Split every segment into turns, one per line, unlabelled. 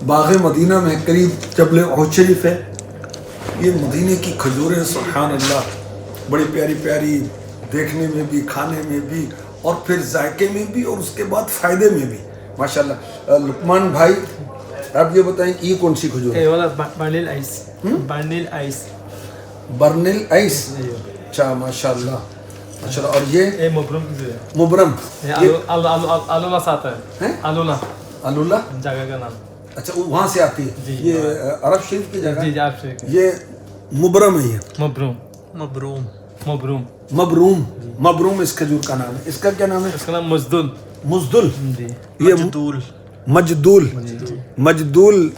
باغ مدینہ میں قریب جبل احد شریف ہے. یہ مدینے کی کھجوریں سبحان اللہ بڑی پیاری پیاری، دیکھنے میں بھی، کھانے میں بھی، اور پھر ذائقے میں بھی، اور اس کے بعد فائدے میں بھی ماشاءاللہ. لقمان بھائی آپ یہ بتائیں یہ کون سی کھجور ہے؟
برنیل آئس. برنیل آئس.
برنیل آئس. اچھا ماشاءاللہ ماشاءاللہ. اور یہ
مبرم.
مبرم.
آلولا سے آتا ہے. آلولا.
آلولا
جگہ کا نام.
اچھا وہاں سے آتی ہے. یہ عرب شریف کی جگہ.
جی عرب شریف. یہ
مبرم ہے. یہ
مبروم. مبروم. مبروم.
مبروم. مبروم اس کھجور کا نام ہے. اس کا کیا نام ہے؟
اس کا نام مزدول.
مزدل.
جی.
یہ مجدول. مجدول.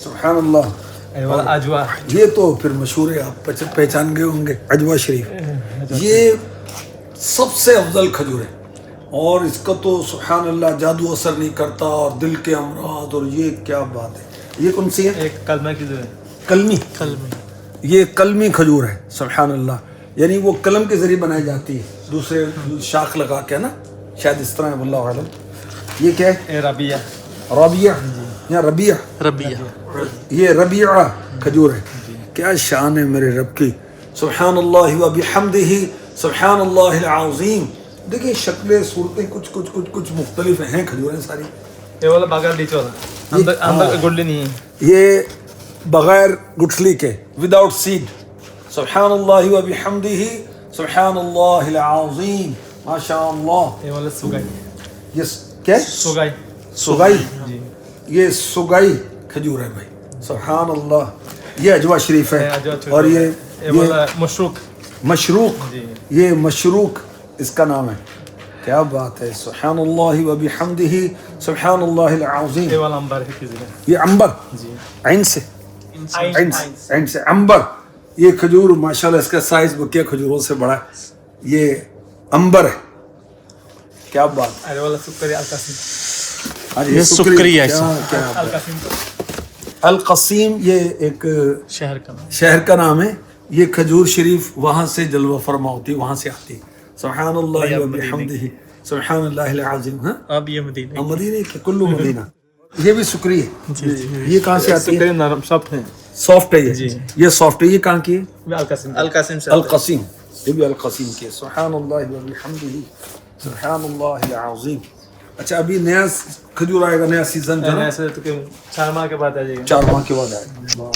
سبحان اللہ.
اجوا.
یہ تو پھر مشہور ہے، آپ پہچان گئے ہوں گے، اجوا شریف. یہ سب سے افضل کھجور ہے، اور اس کا تو سبحان اللہ جادو اثر نہیں کرتا، اور دل کے امراض، اور یہ کیا بات ہے. یہ کون سی ہے؟
ایک کلمہ کی جو ہے.
کلمی. یہ کلمی کھجور ہے سبحان اللہ، یعنی وہ قلم کے ذریعے بنائی جاتی ہے، دوسرے شاخ لگا کے نا، شاید اس طرح ہے واللہ اعلم. یہ کیا ہے؟
ربیہ.
ربیہ یا ربیع.
ربیہ.
یہ ربیعہ کھجور ہے. کیا شان ہے میرے رب کی، سبحان اللہ و بحمدہ سبحان اللہ العظیم. دیکھیں شکلیں صورتیں کچھ مختلف ہیں کھجوریں ساری.
یہ والا بغیر لیچ والا، اندر گڈلی نہیں ہے.
یہ بغیر گٹھلی کے، وداؤٹ سیڈ. سبحان اللہ و بحمدہ سبحان اللہ العظیم ماشاء اللہ.
یہ والا سوگائی.
یہ کیا؟
سوگائی.
سوگائی.
جی.
یہ سوگائی کھجور ہے بھائی سبحان اللہ. یہ اجوا شریف ہے. اور یہ
والا مشروق.
مشروق.
جی.
یہ مشروق اس کا نام ہے. کیا بات ہے سبحان اللہ و بحمدہ سبحان اللہ العظیم.
یہ والا امبر ہے کسی کا.
یہ عنبر.
جی.
عین سے. عین سے عنبر. یہ کھجور ماشاءاللہ اس کا سائز بقیہ کھجوروں سے بڑا ہے. یہ عنبر ہے. کیا بات.
یہ والا سکری القاسم.
یہ سکری ہے.
القاسم.
القسیم یہ ایک
شہر کا نام.
شہر کا نام ہے. یہ کھجور شریف وہاں سے جلوہ فرما ہوتی، وہاں سے آتی. سبحان اللہ و بحمدہ سبحان اللہ العظیم. ہاں
اب یہ مدینہ.
مدینہ کے کلو مدینہ. یہ بھی سکری ہے. یہ کہاں سے آتی ہے؟
نرم سافٹ ہے.
سافٹ ہے یہ. یہ سافٹ ہے. یہ کہاں کی ہے؟
القاسم. القاسم سے.
القسیم. یہ بھی القسیم کی ہے. سبحان اللہ و بحمدہ سبحان اللہ العظیم. اچھا ابھی نیا کھجور آئے گا، نیا سیزن جو ہے
4 ماہ کے بعد آ جائے گا.
4 ماہ کے بعد آئے گا.